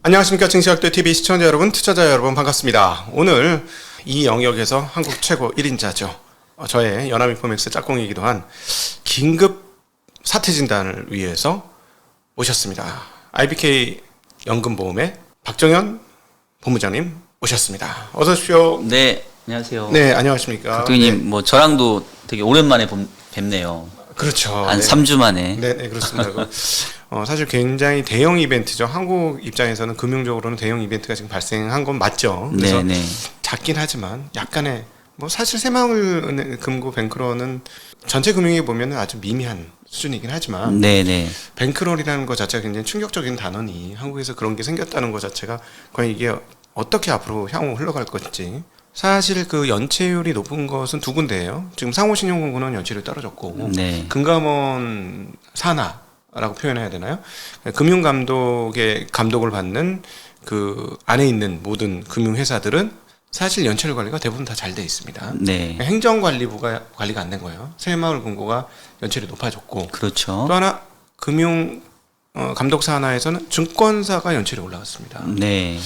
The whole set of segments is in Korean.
안녕하십니까. 증시학대 TV 시청자 여러분, 투자자 여러분 반갑습니다. 오늘 이 영역에서 한국 최고 1인자죠. 저의 연합인포맥스 짝꿍이기도 한 긴급 사태 진단을 위해서 모셨습니다. IBK 연금보험의 박정현 본부장님 모셨습니다. 어서 오십시오. 네, 안녕하세요. 네, 안녕하십니까. 박동희님, 네. 뭐 저랑도 되게 오랜만에 뵙네요. 그렇죠. 한 네. 3주 만에. 네, 그렇습니다. 사실 굉장히 대형 이벤트죠. 한국 입장에서는 금융적으로는 대형 이벤트가 지금 발생한 건 맞죠. 그래서 네네. 작긴 하지만 약간의 사실 새마을금고 뱅크런은 전체 금융에 보면 아주 미미한 수준이긴 하지만 네네. 뱅크런이라는 것 자체가 굉장히 충격적인 단어니 한국에서 그런 게 생겼다는 것 자체가 과연 이게 어떻게 앞으로 향후 흘러갈 것인지. 사실 그 연체율이 높은 것은 두 군데예요. 지금 상호신용공고는 연체율이 떨어졌고 네. 금감원 산하라고 표현해야 되나요? 금융감독의 감독을 받는 그 안에 있는 모든 금융회사들은 사실 연체율 관리가 대부분 다 잘 돼 있습니다. 네. 행정관리부가 관리가 안 된 거예요. 새마을금고가 연체율이 높아졌고 그렇죠. 또 하나 금융 감독 산하에서는 증권사가 연체율이 올라갔습니다. 네.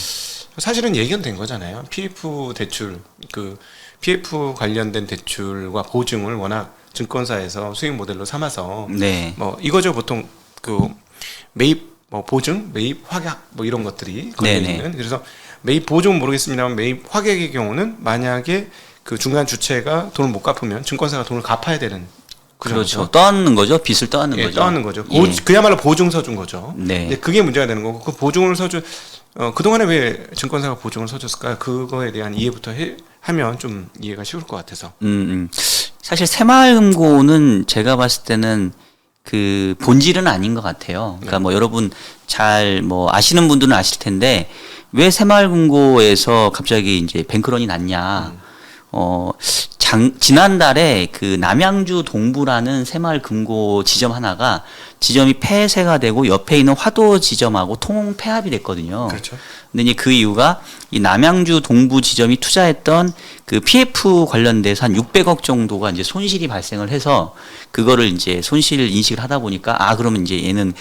사실은 예견된 거잖아요. PF 대출, 그 PF 관련된 대출과 보증을 워낙 증권사에서 수익 모델로 삼아서 네. 이거죠. 보통 그 매입 보증, 매입 확약 이런 것들이 걸려 있는. 그래서 매입 보증은 모르겠습니다만 매입 확약의 경우는 만약에 그 중간 주체가 돈을 못 갚으면 증권사가 돈을 갚아야 되는. 그렇죠. 떠안는 거죠. 빚을 떠안는 거죠. 떠안는 거죠. 예. 그야말로 보증 서준 거죠. 네. 근데 그게 문제가 되는 거고 그 보증을 서준 그동안에 왜 증권사가 보증을 서줬을까요? 그거에 대한 이해부터 하면 좀 이해가 쉬울 것 같아서. 사실 새마을금고는 제가 봤을 때는 그 본질은 아닌 것 같아요. 그러니까 여러분 잘 아시는 분들은 아실 텐데 왜 새마을금고에서 갑자기 이제 뱅크런이 났냐? 지난달에 그 남양주 동부라는 새마을금고 지점 하나가 지점이 폐쇄가 되고 옆에 있는 화도 지점하고 통폐합이 됐거든요. 그렇죠. 근데 이제 그 이유가 이 남양주 동부 지점이 투자했던 그 PF 관련돼서 한 600억 정도가 이제 손실이 발생을 해서 그거를 이제 손실 인식을 하다 보니까 그러면 이제 얘는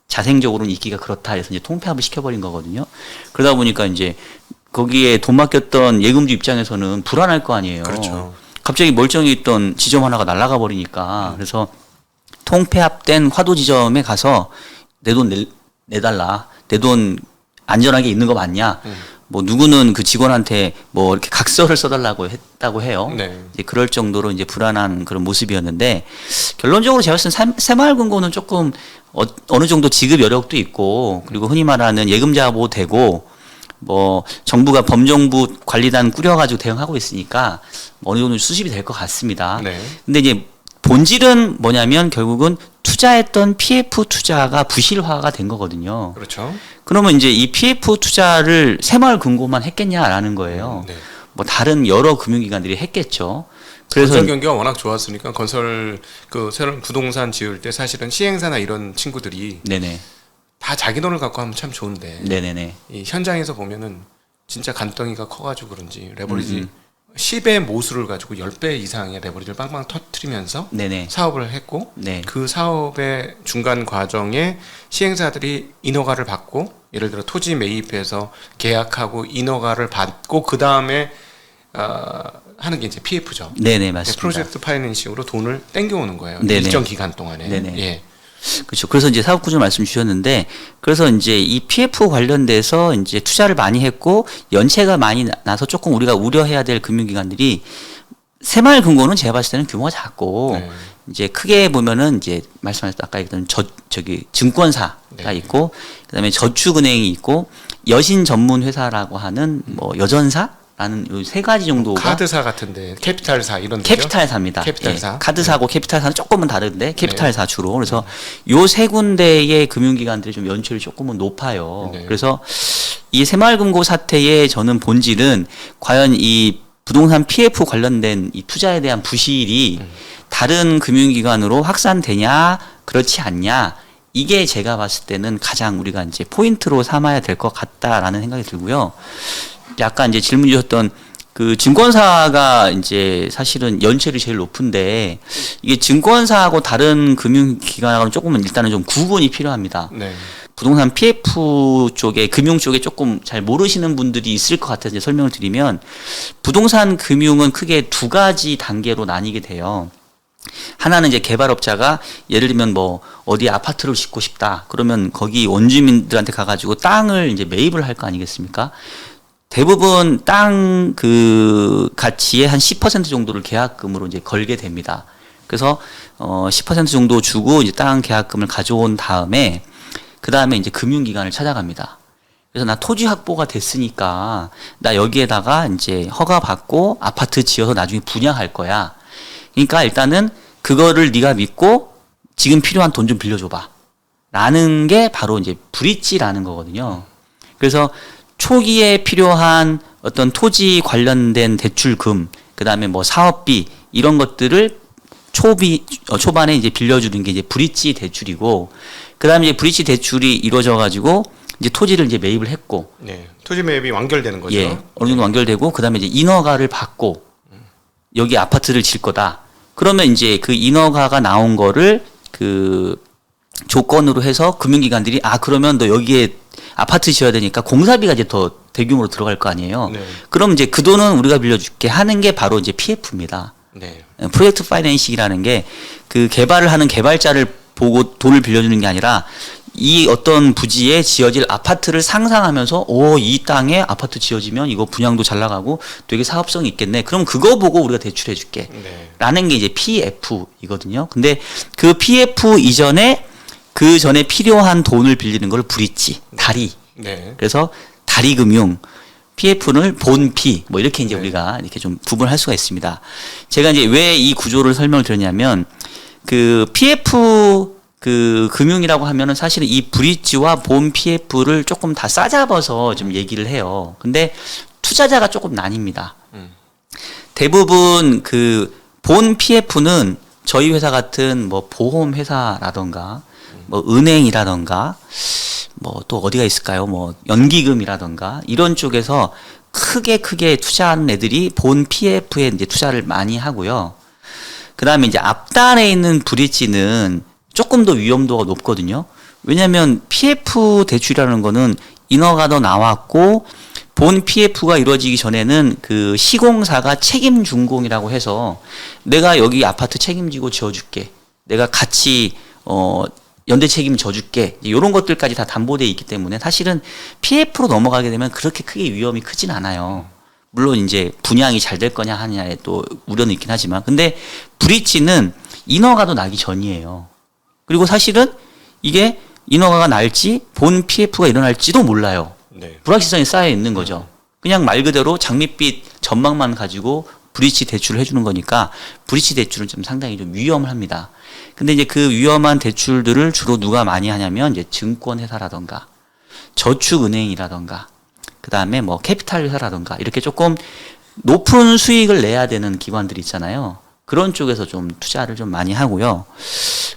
자생적으로는 있기가 그렇다 해서 이제 통폐합을 시켜버린 거거든요. 그러다 보니까 이제 거기에 돈 맡겼던 예금주 입장에서는 불안할 거 아니에요. 그렇죠. 갑자기 멀쩡히 있던 지점 하나가 날아가 버리니까 그래서 통폐합된 화도 지점에 가서 내 돈 내달라. 내 돈 안전하게 있는 거 맞냐? 누구는 그 직원한테 이렇게 각서를 써달라고 했다고 해요. 네. 이제 그럴 정도로 이제 불안한 그런 모습이었는데 결론적으로 제가 봤을 때 새마을금고는 조금 어느 정도 지급 여력도 있고 그리고 흔히 말하는 예금자 보호 되고 정부가 범정부 관리단 꾸려가지고 대응하고 있으니까 어느 정도 수습이 될 것 같습니다. 네. 근데 이제 본질은 뭐냐면 결국은 투자했던 PF 투자가 부실화가 된 거거든요. 그렇죠. 그러면 이제 이 PF 투자를 새마을금고만 했겠냐라는 거예요. 네. 다른 여러 금융기관들이 했겠죠. 그래서 건설 경기가 워낙 좋았으니까 새로운 부동산 지을 때 사실은 시행사나 이런 친구들이 네네. 다 자기 돈을 갖고 하면 참 좋은데 네네네. 이 현장에서 보면은 진짜 간덩이가 커가지고 그런지 레버리지 10의 모수를 가지고 10배 이상의 레버리지를 빵빵 터트리면서 네네. 사업을 했고 네. 그 사업의 중간 과정에 시행사들이 인허가를 받고 예를 들어 토지 매입해서 계약하고 인허가를 받고 그 다음에 하는 게 이제 PF죠. 네네 맞습니다. 프로젝트 파이낸싱으로 돈을 땡겨오는 거예요. 네네. 일정 기간 동안에. 네네. 예. 그렇죠. 그래서 이제 사업 구조 말씀 주셨는데, 그래서 이제 이 PF 관련돼서 이제 투자를 많이 했고 연체가 많이 나서 조금 우리가 우려해야 될 금융기관들이 새마을금고는 제가 봤을 때는 규모가 작고 네. 이제 크게 보면은 이제 말씀하셨던 아까 얘기했던 증권사가 네. 있고 그다음에 저축은행이 있고 여신 전문 회사라고 하는 여전사 라는 요 세 가지 정도가 카드사 같은데 캐피탈사 이런 데죠? 캐피탈사입니다. 캐피탈사. 예, 카드사고 캐피탈사는 조금은 다른데 캐피탈사 주로. 그래서 요 세 군데의 금융기관들이 좀 연체율이 조금은 높아요. 네. 그래서 이 새마을금고 사태의 저는 본질은 과연 이 부동산 PF 관련된 이 투자에 대한 부실이 다른 금융기관으로 확산되냐 그렇지 않냐 이게 제가 봤을 때는 가장 우리가 이제 포인트로 삼아야 될 것 같다라는 생각이 들고요. 아까 이제 질문 주셨던 그 증권사가 이제 사실은 연체율이 제일 높은데 이게 증권사하고 다른 금융기관하고는 조금은 일단은 좀 구분이 필요합니다. 네. 부동산 PF 쪽에 금융 쪽에 조금 잘 모르시는 분들이 있을 것 같아서 이제 설명을 드리면 부동산 금융은 크게 두 가지 단계로 나뉘게 돼요. 하나는 이제 개발업자가 예를 들면 뭐 어디 아파트를 짓고 싶다. 그러면 거기 원주민들한테 가가지고 땅을 이제 매입을 할 거 아니겠습니까? 대부분 땅 그 가치의 한 10% 정도를 계약금으로 이제 걸게 됩니다. 그래서 10% 정도 주고 이제 땅 계약금을 가져온 다음에 그 다음에 이제 금융기관을 찾아갑니다. 그래서 나 토지 확보가 됐으니까 나 여기에다가 이제 허가 받고 아파트 지어서 나중에 분양할 거야. 그러니까 일단은 그거를 네가 믿고 지금 필요한 돈 좀 빌려줘봐. 라는 게 바로 이제 브릿지라는 거거든요. 그래서 초기에 필요한 어떤 토지 관련된 대출금, 그 다음에 뭐 사업비, 이런 것들을 초반에 이제 빌려주는 게 이제 브릿지 대출이고, 그 다음에 이제 브릿지 대출이 이루어져가지고, 이제 토지를 이제 매입을 했고. 네. 토지 매입이 완결되는 거죠. 예. 어느 정도 완결되고, 그 다음에 이제 인허가를 받고, 여기 아파트를 질 거다. 그러면 이제 그 인허가가 나온 거를 그 조건으로 해서 금융기관들이 그러면 너 여기에 아파트 지어야 되니까 공사비가 이제 더 대규모로 들어갈 거 아니에요. 네. 그럼 이제 그 돈은 우리가 빌려줄게 하는 게 바로 이제 PF입니다. 네. 프로젝트 파이낸싱이라는 게 그 개발을 하는 개발자를 보고 돈을 빌려주는 게 아니라 이 어떤 부지에 지어질 아파트를 상상하면서 이 땅에 아파트 지어지면 이거 분양도 잘 나가고 되게 사업성이 있겠네. 그럼 그거 보고 우리가 대출해 줄게. 네. 라는 라는 게 이제 PF이거든요. 근데 그 PF 이전에 그 전에 필요한 돈을 빌리는 걸 브릿지, 다리. 네. 그래서 다리금융, PF를 본P, 뭐 이렇게 이제 네. 우리가 이렇게 좀 구분할 수가 있습니다. 제가 이제 왜 이 구조를 설명을 드렸냐면 그 PF 그 금융이라고 하면은 사실은 이 브릿지와 본 PF를 조금 다 싸잡아서 좀 얘기를 해요. 근데 투자자가 조금 나뉩니다. 대부분 그 본 PF는 저희 회사 같은 뭐 보험 회사라던가 뭐 은행이라던가 뭐 또 어디가 있을까요? 뭐 연기금이라던가 이런 쪽에서 크게 투자하는 애들이 본 PF에 이제 투자를 많이 하고요. 그 다음에 이제 앞단에 있는 브릿지는 조금 더 위험도가 높거든요. 왜냐하면 PF 대출이라는 거는 인허가도 나왔고 본 PF가 이루어지기 전에는 그 시공사가 책임 준공이라고 해서 내가 여기 아파트 책임지고 지어줄게. 내가 같이 연대 책임 져줄게. 이런 것들까지 다 담보되어 있기 때문에 사실은 PF로 넘어가게 되면 그렇게 크게 위험이 크진 않아요. 물론 이제 분양이 잘 될 거냐 하냐에 또 우려는 있긴 하지만 근데 브릿지는 인허가도 나기 전이에요. 그리고 사실은 이게 인허가가 날지 본 PF가 일어날지도 몰라요. 네. 불확실성이 쌓여 있는 거죠. 그냥 말 그대로 장밋빛 전망만 가지고 브릿지 대출을 해주는 거니까 브릿지 대출은 좀 상당히 좀 위험합니다. 근데 이제 그 위험한 대출들을 주로 누가 많이 하냐면 이제 증권회사라던가 저축은행이라던가 그 다음에 뭐 캐피탈 회사라던가 이렇게 조금 높은 수익을 내야 되는 기관들이 있잖아요. 그런 쪽에서 좀 투자를 좀 많이 하고요.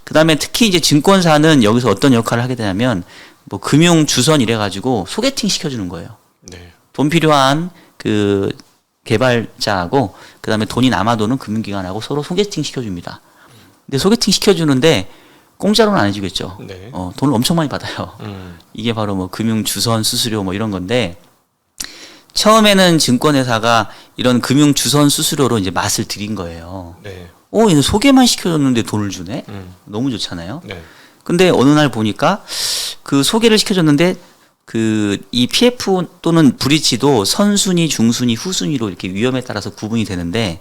그 다음에 특히 이제 증권사는 여기서 어떤 역할을 하게 되냐면 뭐 금융 주선 이래가지고 소개팅 시켜주는 거예요. 네. 돈 필요한 그 개발자하고 그 다음에 돈이 남아도는 금융기관하고 서로 소개팅 시켜줍니다. 근데 소개팅 시켜주는데 공짜로는 안 해주겠죠. 네. 돈을 엄청 많이 받아요. 이게 바로 뭐 금융 주선 수수료 뭐 이런 건데 처음에는 증권회사가 이런 금융 주선 수수료로 이제 맛을 들인 거예요. 네. 얘는 소개만 시켜줬는데 돈을 주네? 너무 좋잖아요. 네. 근데 어느 날 보니까 그 소개를 시켜줬는데 그 이 PF 또는 브릿지도 선순위, 중순위, 후순위로 이렇게 위험에 따라서 구분이 되는데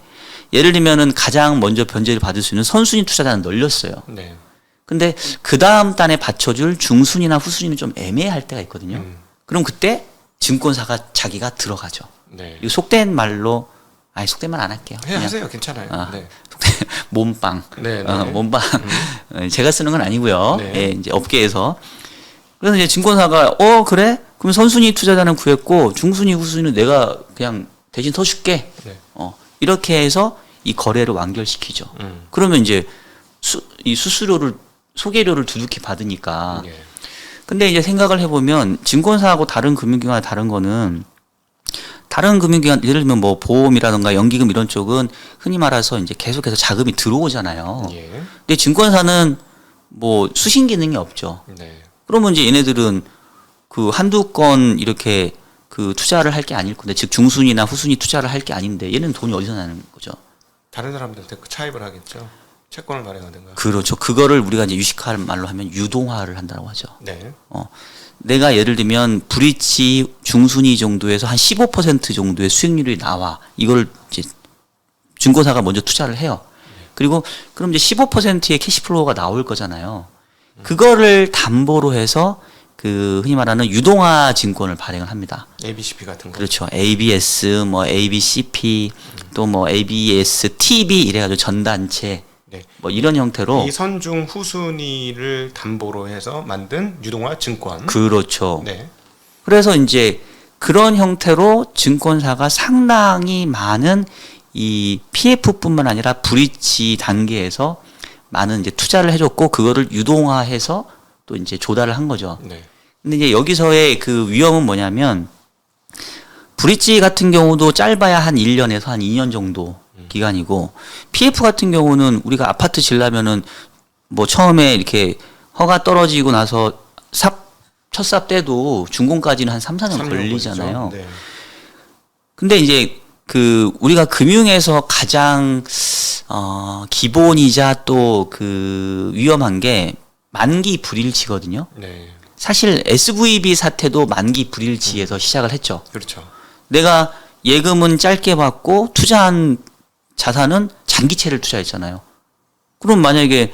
예를 들면은 가장 먼저 변제를 받을 수 있는 선순위 투자자는 널렸어요. 네. 근데 그 다음 단에 받쳐줄 중순위나 후순위는 좀 애매할 때가 있거든요. 그럼 그때 증권사가 자기가 들어가죠. 네. 이거 속된 말로, 속된 말 안 할게요. 하세요. 괜찮아요. 네. 몸빵. 네, 네. 몸빵. 제가 쓰는 건 아니고요. 네. 예, 이제 업계에서. 그래서 이제 증권사가, 그래? 그럼 선순위 투자자는 구했고, 중순위, 후순위는 내가 그냥 대신 터줄게. 네. 이렇게 해서 이 거래를 완결시키죠. 그러면 이제 이 수수료를, 소개료를 두둑히 받으니까. 예. 근데 이제 생각을 해보면 증권사하고 다른 금융기관이 다른 거는 다른 금융기관 예를 들면 뭐 보험이라든가 연기금 이런 쪽은 흔히 말해서 이제 계속해서 자금이 들어오잖아요. 예. 근데 증권사는 뭐 수신 기능이 없죠. 네. 그러면 이제 얘네들은 그 한두 건 이렇게 그 투자를 할 게 아닐 건데, 즉 중순위나 후순위 투자를 할 게 아닌데 얘는 돈이 어디서 나는 거죠? 다른 사람들한테 차입을 하겠죠. 채권을 발행하든가. 그렇죠. 그거를 우리가 이제 유식화 말로 하면 유동화를 한다고 하죠. 네. 내가 예를 들면 브릿지 중순위 정도에서 한 15% 정도의 수익률이 나와. 이걸 이제 증권사가 먼저 투자를 해요. 그리고 그럼 이제 15%의 캐시플로우가 나올 거잖아요. 그거를 담보로 해서 그 흔히 말하는 유동화 증권을 발행을 합니다. ABCP 같은 거. 그렇죠. ABS, 뭐 ABCP, 또 뭐 ABS-TB 이래가지고 전단체, 네. 뭐 이런 형태로. 이 선중 후순위를 담보로 해서 만든 유동화 증권. 그렇죠. 네. 그래서 이제 그런 형태로 증권사가 상당히 많은 이 PF뿐만 아니라 브릿지 단계에서 많은 이제 투자를 해줬고, 그거를 유동화해서 또 이제 조달을 한 거죠. 네. 근데 이제 여기서의 그 위험은 뭐냐면, 브릿지 같은 경우도 짧아야 한 1년에서 한 2년 정도 기간이고, PF 같은 경우는 우리가 아파트 지려면은 뭐 처음에 이렇게 허가 떨어지고 나서 첫 삽 때도 준공까지는 한 3, 4년 걸리잖아요. 네. 근데 이제 그 우리가 금융에서 가장 기본이자 또 그 위험한 게 만기 불일치거든요. 네. 사실 SVB 사태도 만기 불일치에서 시작을 했죠. 그렇죠. 내가 예금은 짧게 받고 투자한 자산은 장기채를 투자했잖아요. 그럼 만약에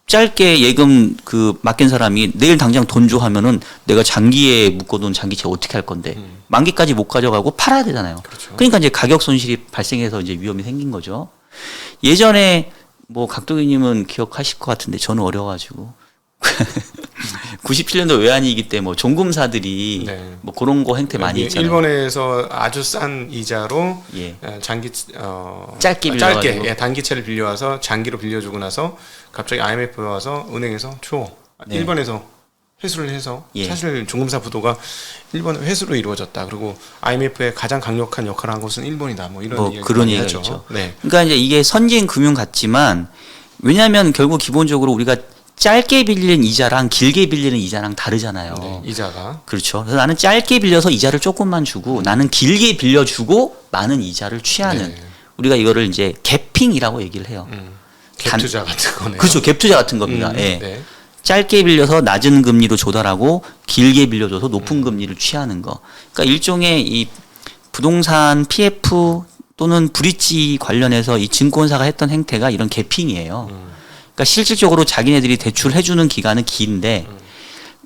짧게 예금 그 맡긴 사람이 내일 당장 돈 줘 하면은 내가 장기에 묶어둔 장기채 어떻게 할 건데 만기까지 못 가져가고 팔아야 되잖아요. 그렇죠. 그러니까 이제 가격 손실이 발생해서 이제 위험이 생긴 거죠. 예전에 뭐 각도기님은 기억하실 것 같은데 저는 어려가지고 97년도 외환위기 때 뭐 종금사들이 네. 뭐 그런 거 행태 많이 했잖아요. 일본에서 아주 싼 이자로 예. 장기 짧게 빌려가지고. 짧게 단기채를 빌려와서 장기로 빌려주고 나서 갑자기 IMF가 와서 은행에서 줘. 네. 일본에서 회수를 해서 예. 사실 종금사 부도가 일본 회수로 이루어졌다. 그리고 IMF의 가장 강력한 역할을 한 것은 일본이다. 뭐 이런 뭐 얘기가 그런 많이 얘기가 하죠. 있죠. 네. 그러니까 이제 이게 선진 금융 같지만, 왜냐하면 결국 기본적으로 우리가 짧게 빌리는 이자랑 길게 빌리는 이자랑 다르잖아요. 네. 이자가 그렇죠. 그래서 나는 짧게 빌려서 이자를 조금만 주고 나는 길게 빌려주고 많은 이자를 취하는, 네. 우리가 이거를 이제 갭핑이라고 얘기를 해요. 갭 투자 같은 거네요. 그렇죠. 갭 투자 같은 겁니다. 예. 네. 짧게 빌려서 낮은 금리로 조달하고 길게 빌려줘서 높은 금리를 취하는 거. 그러니까 일종의 이 부동산 PF 또는 브릿지 관련해서 이 증권사가 했던 행태가 이런 갭핑이에요. 그러니까 실질적으로 자기네들이 대출해주는 기간은 긴데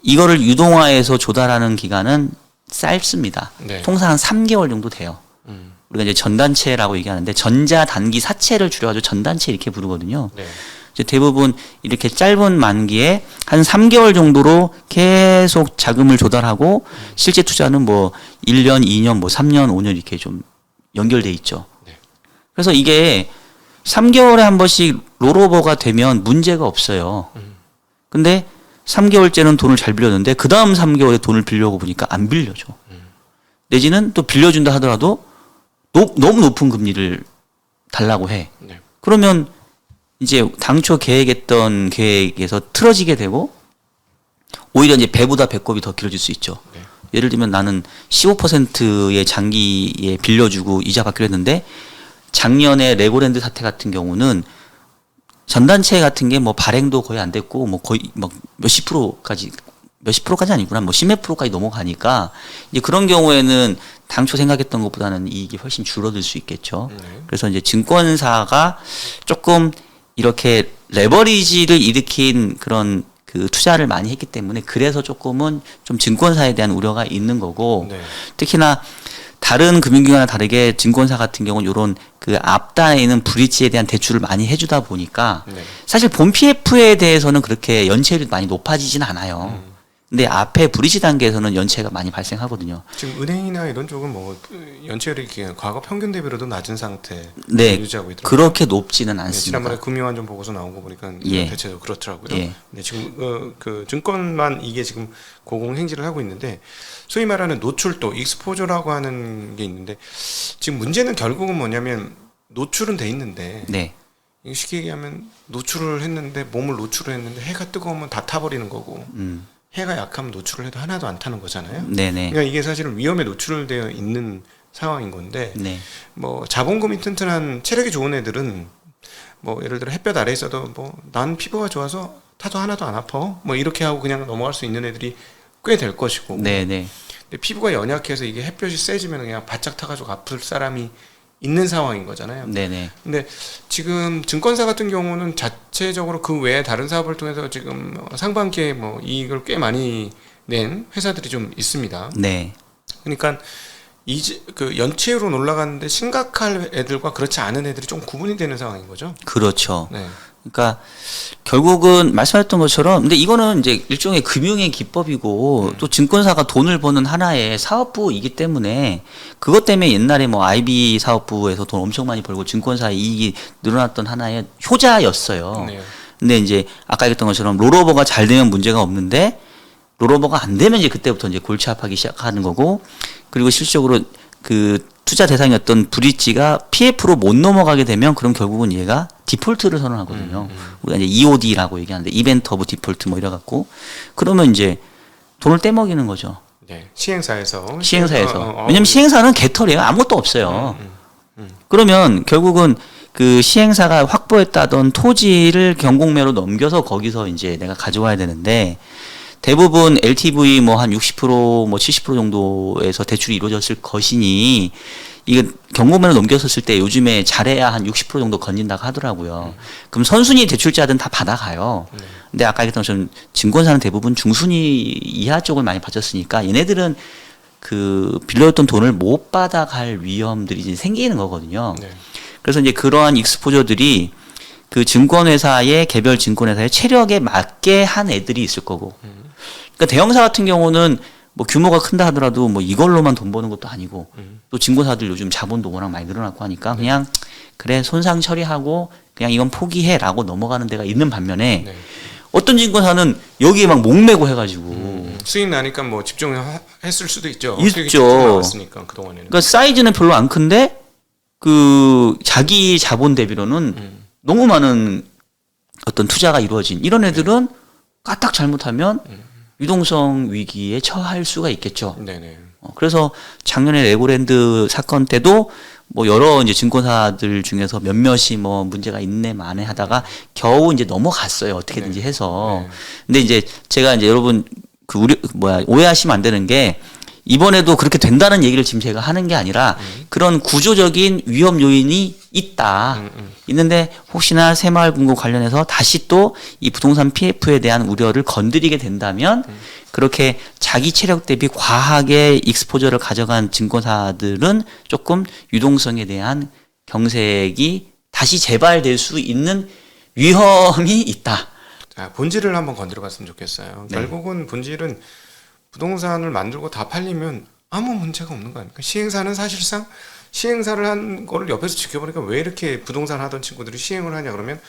이거를 유동화해서 조달하는 기간은 짧습니다. 네. 통상 한 3개월 정도 돼요. 우리가 이제 전단체라고 얘기하는데 전자 단기 사채를 줄여가지고 전단체 이렇게 부르거든요. 네. 이제 대부분 이렇게 짧은 만기에 한 3개월 정도로 계속 자금을 조달하고 실제 투자는 뭐 1년, 2년, 뭐 3년, 5년 이렇게 좀 연결돼 있죠. 네. 그래서 이게 3개월에 한 번씩 롤오버가 되면 문제가 없어요. 근데 3개월째는 돈을 잘 빌렸는데 그 다음 3개월에 돈을 빌려고 보니까 안 빌려줘. 내지는 또 빌려준다 하더라도 너무 높은 금리를 달라고 해. 네. 그러면 이제 당초 계획했던 계획에서 틀어지게 되고 오히려 이제 배보다 배꼽이 더 길어질 수 있죠. 네. 예를 들면 나는 15%의 장기에 빌려주고 이자 받기로 했는데 작년에 레고랜드 사태 같은 경우는 전단체 같은 게 뭐 발행도 거의 안 됐고 뭐 거의 뭐 몇십 프로까지 아니구나. 뭐 10몇 프로까지 넘어가니까 이제 그런 경우에는 당초 생각했던 것보다는 이익이 훨씬 줄어들 수 있겠죠. 그래서 이제 증권사가 조금 이렇게 레버리지를 일으킨 그런 그 투자를 많이 했기 때문에 그래서 조금은 좀 증권사에 대한 우려가 있는 거고, 네. 특히나 다른 금융기관과 다르게 증권사 같은 경우는 이런 그 앞단에 있는 브릿지에 대한 대출을 많이 해주다 보니까 네. 사실 본 PF에 대해서는 그렇게 연체율이 많이 높아지진 않아요. 근데 앞에 브릿지 단계에서는 연체가 많이 발생하거든요. 지금 은행이나 이런 쪽은 뭐 연체율이 과거 평균 대비로도 낮은 상태 네, 유지하고 있더라고요. 그렇게 높지는 네, 않습니다. 지난번에 금융안전 보고서 나온 거 보니까 예. 대체적으로 그렇더라고요. 예. 네, 지금 그 증권만 이게 지금 고공행진을 하고 있는데 소위 말하는 노출도 익스포저라고 하는 게 있는데 지금 문제는 결국은 뭐냐면 노출은 돼 있는데 네, 쉽게 얘기하면 노출을 했는데 몸을 노출을 했는데 해가 뜨거우면 다 타버리는 거고 해가 약하면 노출을 해도 하나도 안 타는 거잖아요. 네네. 그러니까 이게 사실은 위험에 노출되어 있는 상황인 건데 네. 뭐 자본금이 튼튼한 체력이 좋은 애들은 뭐 예를 들어 햇볕 아래 있어도 뭐 난 피부가 좋아서 타도 하나도 안 아파 뭐 이렇게 하고 그냥 넘어갈 수 있는 애들이 꽤 될 것이고 네네. 근데 피부가 연약해서 이게 햇볕이 세지면 그냥 바짝 타가지고 아플 사람이 있는 상황인 거잖아요. 네네. 근데 지금 증권사 같은 경우는 자체적으로 그 외에 다른 사업을 통해서 지금 상반기에 뭐 이익을 꽤 많이 낸 회사들이 좀 있습니다. 네. 그러니까 이제 그 연체율은 올라가는데 심각할 애들과 그렇지 않은 애들이 좀 구분이 되는 상황인 거죠. 그렇죠. 네. 그러니까 결국은 말씀하셨던 것처럼 근데 이거는 이제 일종의 금융의 기법이고 또 증권사가 돈을 버는 하나의 사업부이기 때문에 그것 때문에 옛날에 뭐 IB 사업부에서 돈 엄청 많이 벌고 증권사의 이익이 늘어났던 하나의 효자였어요. 네. 근데 이제 아까 얘기했던 것처럼 롤오버가 잘 되면 문제가 없는데 롤오버가 안 되면 이제 그때부터 이제 골치 아파하기 시작하는 거고 그리고 실질적으로 그 투자 대상이었던 브릿지가 PF로 못 넘어가게 되면 그럼 결국은 얘가 디폴트를 선언하거든요. 우리가 이제 EOD라고 얘기하는데 이벤트 오브 디폴트 뭐 이래 갖고 그러면 이제 돈을 떼먹이는 거죠. 네. 시행사에서. 왜냐면 시행사는 개털이에요. 아무것도 없어요. 그러면 결국은 그 시행사가 확보했다던 토지를 경공매로 넘겨서 거기서 이제 내가 가져와야 되는데 대부분 LTV 뭐 한 60%, 뭐 70% 정도에서 대출이 이루어졌을 것이니 이거 경공매로 넘겼었을 때 요즘에 잘해야 한 60% 정도 건진다고 하더라고요. 그럼 선순위 대출자들은 다 받아가요. 근데 아까 얘기했던 것처럼 증권사는 대부분 중순위 이하 쪽을 많이 받았으니까 얘네들은 그 빌려줬던 돈을 못 받아갈 위험들이 이제 생기는 거거든요. 네. 그래서 이제 그러한 익스포저들이 그 증권회사의 개별 증권회사의 체력에 맞게 한 애들이 있을 거고. 그러니까 대형사 같은 경우는 뭐 규모가 큰다 하더라도 뭐 이걸로만 돈 버는 것도 아니고 또 증권사들 요즘 자본도 워낙 많이 늘어났고 하니까 그냥 그래 손상 처리하고 그냥 이건 포기해라고 넘어가는 데가 있는 반면에 네. 어떤 증권사는 여기에 막 목매고 해가지고 수익 나니까 뭐 집중했을 수도 있죠. 있죠. 수익이 쭉 나왔으니까 그동안에는. 그러니까 사이즈는 별로 안 큰데 그 자기 자본 대비로는 너무 많은 어떤 투자가 이루어진 이런 애들은 까딱 잘못하면 유동성 위기에 처할 수가 있겠죠. 네네. 그래서 작년에 레고랜드 사건 때도 뭐 여러 이제 증권사들 중에서 몇몇이 뭐 문제가 있네 마네 하다가 겨우 이제 넘어갔어요. 어떻게든지 해서. 근데 이제 제가 이제 여러분 그 오해하시면 안 되는 게 이번에도 그렇게 된다는 얘기를 지금 제가 하는 게 아니라 그런 구조적인 위험 요인이 있다. 있는데 혹시나 새마을금고 관련해서 다시 또 이 부동산 PF에 대한 우려를 건드리게 된다면 그렇게 자기 체력 대비 과하게 익스포저를 가져간 증권사들은 조금 유동성에 대한 경색이 다시 재발될 수 있는 위험이 있다. 자, 본질을 한번 건드려 봤으면 좋겠어요. 네. 결국은 본질은 부동산을 만들고 다 팔리면 아무 문제가 없는 거 아닙니까? 시행사는 사실상 시행사를 한 거를 옆에서 지켜보니까 왜 이렇게 부동산 하던 친구들이 시행을 하냐 그러면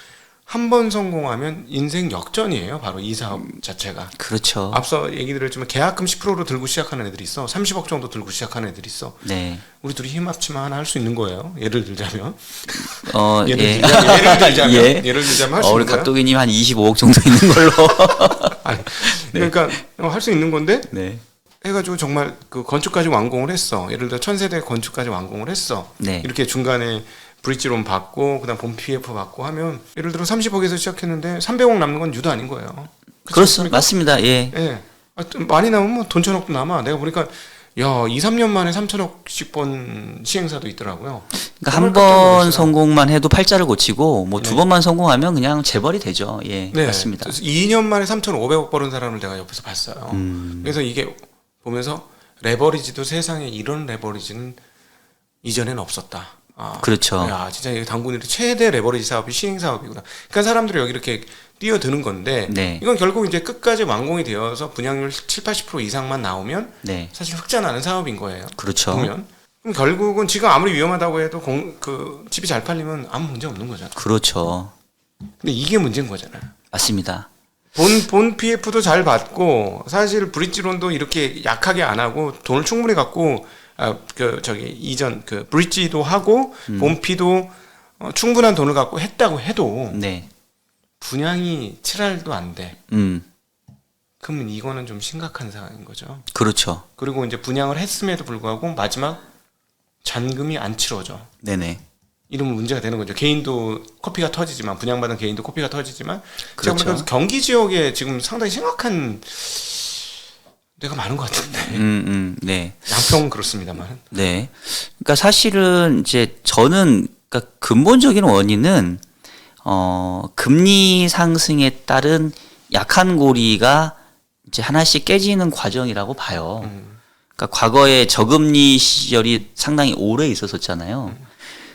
한 번 성공하면 인생 역전이에요. 바로 이 사업 자체가. 그렇죠. 앞서 얘기 드렸지만 계약금 10%로 들고 시작하는 애들이 있어. 30억 정도 들고 시작하는 애들이 있어. 네. 우리 둘이 힘 합치면 하나 할 수 있는 거예요. 예를 들자면. 예. 예를 들자면 할 수 우리 있는 거야. 각도기님 한 25억 정도 있는 걸로. 아니, 그러니까 할 수 있는 건데 네. 해가지고 정말 그 건축까지 완공을 했어. 예를 들어 1000세대 건축까지 완공을 했어. 네. 이렇게 중간에 브릿지론 받고 그다음 본 PF 받고 하면 예를 들어 30억에서 시작했는데 300억 남는 건 유도 아닌 거예요. 그렇습니다. 맞습니다. 예. 예. 많이 남으면 뭐 돈 천억도 남아. 내가 보니까 야, 2, 3년 만에 3천억씩 번 시행사도 있더라고요. 그러니까 한 번 성공만 해도 팔자를 고치고 뭐 두 네. 번만 성공하면 그냥 재벌이 되죠. 예. 네. 맞습니다. 2년 만에 3,500억 버는 사람을 내가 옆에서 봤어요. 그래서 이게 보면서 레버리지도 세상에 이런 레버리지는 이전에는 없었다. 아, 그렇죠. 야, 진짜 이 당군일의 최대 레버리지 사업이 시행 사업이구나. 그러니까 사람들이 여기 이렇게 뛰어드는 건데 네. 이건 결국 이제 끝까지 완공이 되어서 분양률 7, 80% 이상만 나오면 네. 사실 흑자 나는 사업인 거예요. 그렇죠. 보면. 그럼 결국은 지금 아무리 위험하다고 해도 집이 잘 팔리면 아무 문제 없는 거잖아. 그렇죠. 근데 이게 문제인 거잖아요. 맞습니다. 본 PF도 잘 받고 사실 브릿지론도 이렇게 약하게 안 하고 돈을 충분히 갖고 이전 브릿지도 하고 본피도 충분한 돈을 갖고 했다고 해도 네. 분양이 7할도 안 돼. 그러면 이거는 좀 심각한 상황인 거죠. 그렇죠. 그리고 이제 분양을 했음에도 불구하고 마지막 잔금이 안 치러져. 네네. 이러면 문제가 되는 거죠. 개인도 코피가 터지지만 분양받은 개인도 코피가 터지지만 제가 그렇죠. 보니까 경기 지역에 지금 상당히 심각한 데가 많은 것 같은데 네. 양평 그렇습니다만. 네. 그러니까 사실은 이제 저는 그러니까 근본적인 원인은 금리 상승에 따른 약한 고리가 이제 하나씩 깨지는 과정이라고 봐요. 그러니까 과거에 저금리 시절이 상당히 오래 있었었잖아요.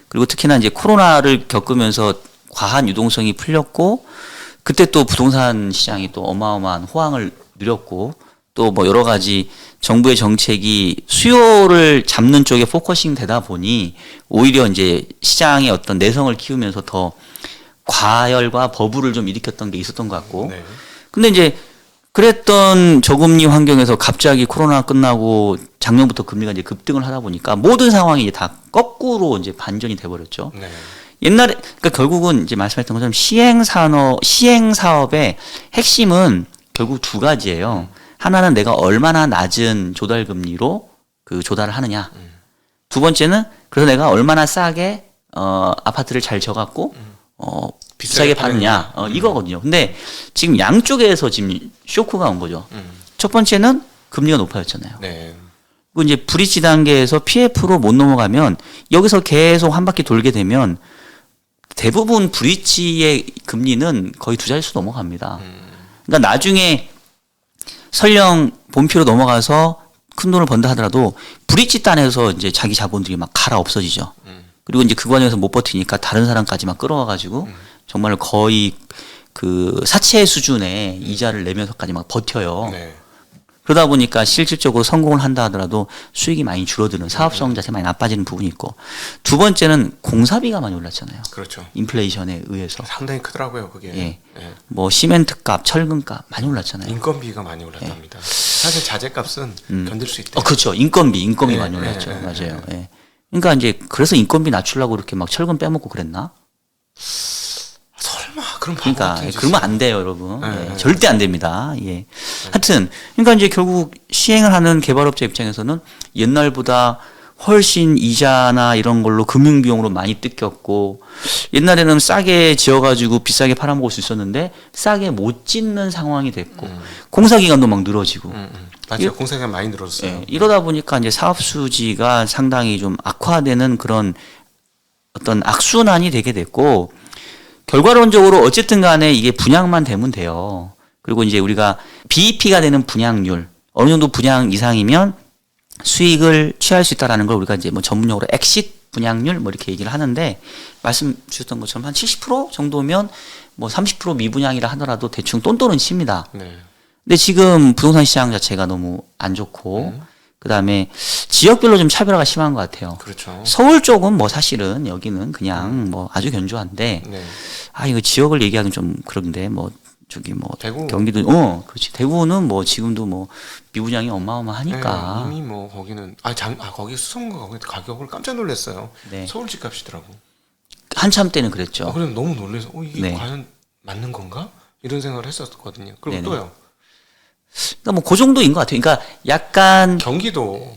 그리고 특히나 이제 코로나를 겪으면서 과한 유동성이 풀렸고 그때 또 부동산 시장이 또 어마어마한 호황을 누렸고 또 뭐 여러 가지 정부의 정책이 수요를 잡는 쪽에 포커싱 되다 보니 오히려 이제 시장의 어떤 내성을 키우면서 더 과열과 버블을 좀 일으켰던 게 있었던 것 같고. 네. 근데 이제 그랬던 저금리 환경에서 갑자기 코로나 끝나고 작년부터 금리가 이제 급등을 하다 보니까 모든 상황이 이제 다 거꾸로 이제 반전이 돼 버렸죠. 네. 옛날에 그러니까 결국은 이제 말씀했던 것처럼 시행 사업의 핵심은 결국 두 가지예요. 하나는 내가 얼마나 낮은 조달 금리로 그 조달을 하느냐. 두 번째는 그래서 내가 얼마나 싸게 아파트를 잘 져갖고 비싸게 파느냐. 이거거든요. 근데 지금 양쪽에서 지금 쇼크가 온 거죠. 첫 번째는 금리가 높아졌잖아요. 네. 그리고 이제 브릿지 단계에서 PF로 못 넘어가면 여기서 계속 한 바퀴 돌게 되면 대부분 브릿지의 금리는 거의 두 자릿수 넘어갑니다. 그러니까 나중에 설령 본피로 넘어가서 큰 돈을 번다 하더라도 브릿지 단에서 이제 자기 자본들이 막 갈아 없어지죠. 그리고 이제 그 과정에서 못 버티니까 다른 사람까지 막 끌어와가지고 정말 거의 그 사채 수준의 이자를 내면서까지 막 버텨요. 네. 그러다 보니까 실질적으로 성공을 한다 하더라도 수익이 많이 줄어드는 사업성 자체가 많이 나빠지는 부분이 있고 두 번째는 공사비가 많이 올랐잖아요. 그렇죠. 인플레이션에 의해서. 상당히 크더라고요, 그게. 예. 예. 뭐 시멘트 값, 철근 값 많이 올랐잖아요. 인건비가 많이 올랐답니다. 사실 자재값은 견딜 수 있대요. 그렇죠. 인건비 예, 많이 올랐죠. 예, 맞아요. 예. 그러니까 이제 그래서 인건비 낮추려고 이렇게 막 철근 빼먹고 그랬나? 설마 그런 바보 그러니까 같은 짓을. 그러면 안 돼요, 여러분. 네, 예, 절대 안 됩니다. 예. 하여튼 그러니까 이제 결국 시행을 하는 개발업자 입장에서는 옛날보다 훨씬 이자나 이런 걸로 금융 비용으로 많이 뜯겼고 옛날에는 싸게 지어가지고 비싸게 팔아먹을 수 있었는데 싸게 못 짓는 상황이 됐고 공사 기간도 막 늘어지고 맞아요. 공사기간 많이 늘었어요. 예, 이러다 보니까 이제 사업 수지가 상당히 좀 악화되는 그런 어떤 악순환이 되게 됐고 결과론적으로 어쨌든 간에 이게 분양만 되면 돼요. 그리고 이제 우리가 BEP가 되는 분양률 어느 정도 분양 이상이면 수익을 취할 수 있다라는 걸 우리가 이제 뭐 전문용어로 엑싯 분양률 뭐 이렇게 얘기를 하는데 말씀 주셨던 것처럼 한 70% 정도면 뭐 30% 미분양이라 하더라도 대충 똔똔은 칩니다. 네. 근데 지금 부동산 시장 자체가 너무 안 좋고 그다음에 지역별로 좀 차별화가 심한 것 같아요. 그렇죠. 서울 쪽은 뭐 사실은 여기는 그냥 뭐 아주 견조한데 네. 이거 지역을 얘기하기는 좀 그런데 뭐 저기 뭐 대구. 경기도 그렇지 대구는 뭐 지금도 뭐 미분양이 어마어마하니까 네, 이미 뭐 거기는 거기 수성구가 거기 가격을 깜짝 놀랐어요. 네. 서울 집값이더라고. 한참 때는 그랬죠. 그래서 너무 놀라서 이게 네. 과연 맞는 건가? 이런 생각을 했었거든요. 그리고 네네. 또요. 그러니까 뭐 그 정도인 것 같아요. 그러니까 약간 경기도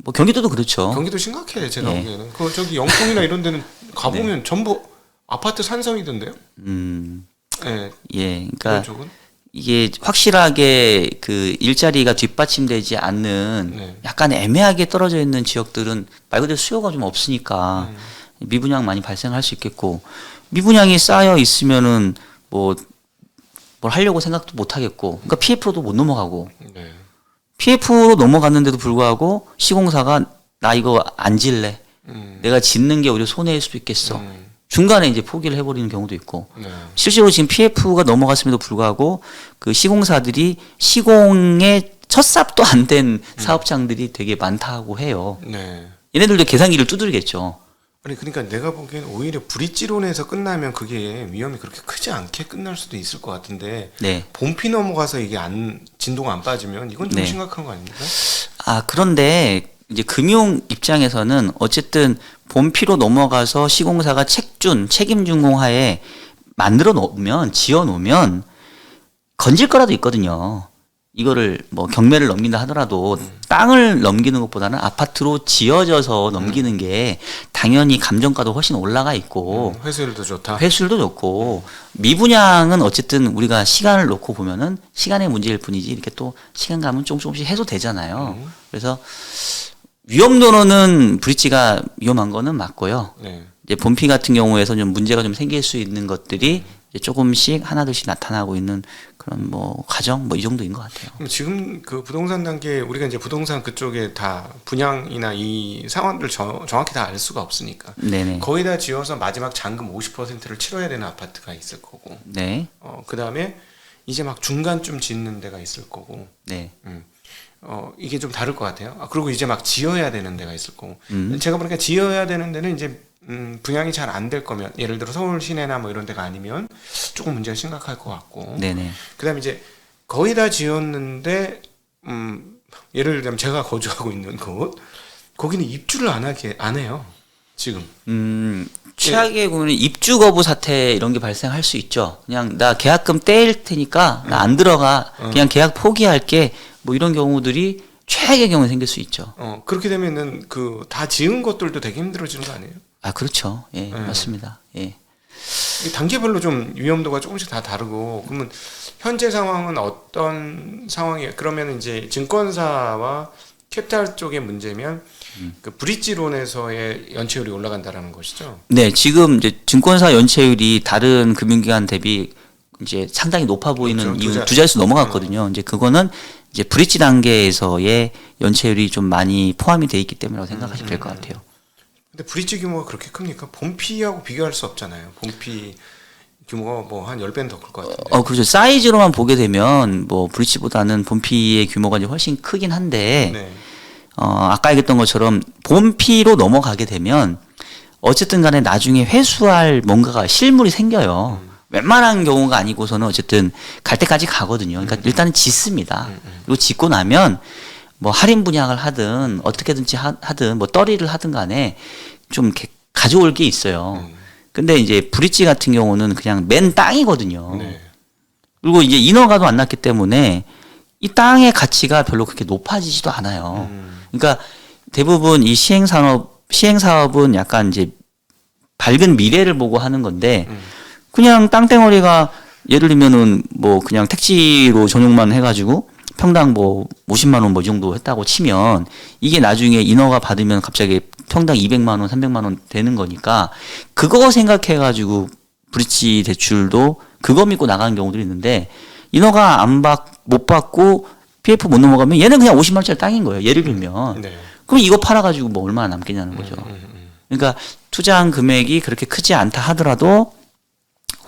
뭐 경기도도 그렇죠. 경기도 심각해 제가 네. 보기에는. 그 저기 영통이나 이런 데는 가보면 전부 아파트 산성이던데요. 네. 예, 그런 그러니까 쪽은. 이게 확실하게 그 일자리가 뒷받침되지 않는 네. 약간 애매하게 떨어져 있는 지역들은 말 그대로 수요가 좀 없으니까 미분양 많이 발생할 수 있겠고 미분양이 쌓여 있으면은 뭐 뭘 하려고 생각도 못 하겠고 그러니까 PF로도 못 넘어가고 네. PF로 넘어갔는데도 불구하고 시공사가 나 이거 안 질래 내가 짓는 게 오히려 손해일 수도 있겠어 중간에 이제 포기를 해버리는 경우도 있고 네. 실제로 지금 PF가 넘어갔음에도 불구하고 그 시공사들이 시공의 첫 삽도 안 된 사업장들이 되게 많다고 해요. 네. 얘네들도 계산기를 두드리겠죠. 아니 그러니까 내가 보기엔 오히려 브릿지론에서 끝나면 그게 위험이 그렇게 크지 않게 끝날 수도 있을 것 같은데 네. 본피 넘어가서 이게 진도가 안 빠지면 이건 좀 네. 심각한 거 아닙니까? 그런데 이제 금융 입장에서는 어쨌든 본피로 넘어가서 시공사가 책임준공하에 만들어 놓으면 지어 놓으면 건질 거라도 있거든요. 이거를 뭐 경매를 넘긴다 하더라도 땅을 넘기는 것보다는 아파트로 지어져서 넘기는 게 당연히 감정가도 훨씬 올라가 있고 회수율도 좋다. 회수율도 좋고 미분양은 어쨌든 우리가 시간을 놓고 보면은 시간의 문제일 뿐이지 이렇게 또 시간 가면 조금씩 해소되잖아요. 그래서 위험도로는 브릿지가 위험한 거는 맞고요. 네. 이제 본피 같은 경우에서 좀 문제가 좀 생길 수 있는 것들이 이제 조금씩 하나둘씩 나타나고 있는 그런 뭐 과정 뭐 이 정도인 것 같아요. 그럼 지금 그 부동산 단계 우리가 이제 부동산 그쪽에 다 분양이나 이 상황들 정확히 다 알 수가 없으니까 네네. 거의 다 지어서 마지막 잔금 50%를 치러야 되는 아파트가 있을 거고 네. 그 다음에 이제 막 중간쯤 짓는 데가 있을 거고 네. 이게 좀 다를 것 같아요. 그리고 이제 막 지어야 되는 데가 있을 거고 제가 보니까 지어야 되는 데는 이제 분양이 잘 안 될 거면 예를 들어 서울 시내나 뭐 이런 데가 아니면 조금 문제가 심각할 것 같고 네네. 그다음에 이제 거의 다 지었는데 예를 들자면 제가 거주하고 있는 곳 거기는 입주를 안 해요 지금. 최악의 경우는 입주 거부 사태 이런 게 발생할 수 있죠. 그냥 나 계약금 떼일 테니까 나 안 들어가 그냥 계약 포기할게 뭐 이런 경우들이 최악의 경우에 생길 수 있죠. 그렇게 되면은 그 다 지은 것들도 되게 힘들어지는 거 아니에요? 아 그렇죠. 예, 맞습니다. 예. 이 단계별로 좀 위험도가 조금씩 다 다르고 그러면 현재 상황은 어떤 상황이에요? 그러면 이제 증권사와 캐피탈 쪽의 문제면 그 브릿지론에서의 연체율이 올라간다라는 것이죠. 네, 지금 이제 증권사 연체율이 다른 금융기관 대비 이제 상당히 높아 보이는 그렇죠. 이유 두 자릿수 넘어갔거든요. 이제 그거는 이제 브릿지 단계에서의 연체율이 좀 많이 포함이 돼 있기 때문이라고 생각하시면 될 것 같아요. 근데 브릿지 규모가 그렇게 큽니까? 본피하고 비교할 수 없잖아요. 본피 규모가 뭐 한 10배는 더 클 것 같은데. 그렇죠. 사이즈로만 보게 되면 뭐 브릿지보다는 본피의 규모가 이제 훨씬 크긴 한데 네. 아까 얘기했던 것처럼 본피로 넘어가게 되면 어쨌든 간에 나중에 회수할 뭔가가 실물이 생겨요. 웬만한 경우가 아니고서는 어쨌든 갈 때까지 가거든요. 그러니까 일단은 짓습니다. 그리고 짓고 나면 뭐 할인 분양을 하든 어떻게든지 하든 뭐 떨이를 하든 간에 좀 이렇게 가져올 게 있어요. 근데 이제 브릿지 같은 경우는 그냥 맨 땅이거든요. 네. 그리고 이제 인허가도 안 났기 때문에 이 땅의 가치가 별로 그렇게 높아지지도 않아요. 그러니까 대부분 이 시행사업은 약간 이제 밝은 미래를 보고 하는 건데 그냥 땅덩어리가 예를 들면은 뭐 그냥 택지로 전용만 해가지고 평당 뭐 50만 원 뭐 이 정도 했다고 치면 이게 나중에 인허가 받으면 갑자기 평당 200만 원, 300만 원 되는 거니까 그거 생각해가지고 브릿지 대출도 그거 믿고 나가는 경우들이 있는데 인허가 못 받고 PF 못 넘어가면 얘는 그냥 50만 원짜리 땅인 거예요. 예를 들면. 네. 그럼 이거 팔아가지고 뭐 얼마나 남겠냐는 거죠. 그러니까 투자한 금액이 그렇게 크지 않다 하더라도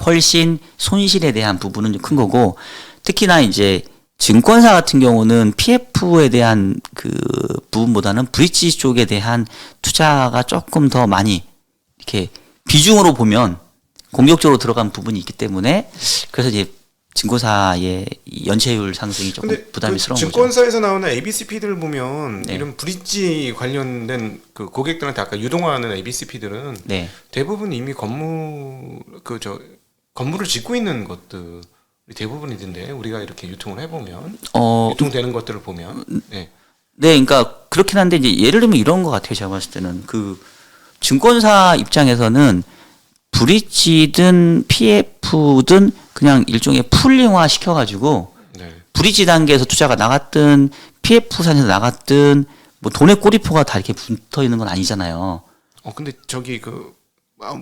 훨씬 손실에 대한 부분은 좀 큰 거고 특히나 이제 증권사 같은 경우는 PF에 대한 그 부분보다는 브릿지 쪽에 대한 투자가 조금 더 많이 이렇게 비중으로 보면 공격적으로 들어간 부분이 있기 때문에 그래서 이제 증권사의 연체율 상승이 조금 부담스러운 거죠. 증권사에서 나오는 ABCP들 보면 네. 이런 브릿지 관련된 그 고객들한테 아까 유동화하는 ABCP들은 네. 대부분 이미 건물을 짓고 있는 것들이 대부분이던데 우리가 이렇게 유통을 해보면 유통되는 것들을 보면 네. 네, 그러니까 그렇긴 한데 이제 예를 들면 이런 것 같아요. 제가 봤을 때는 그 증권사 입장에서는 브릿지든 PF든 그냥 일종의 풀링화 시켜가지고 네. 브릿지 단계에서 투자가 나갔든 PF 산에서 나갔든 뭐 돈의 꼬리표가 다 이렇게 붙어 있는 건 아니잖아요. 근데 저기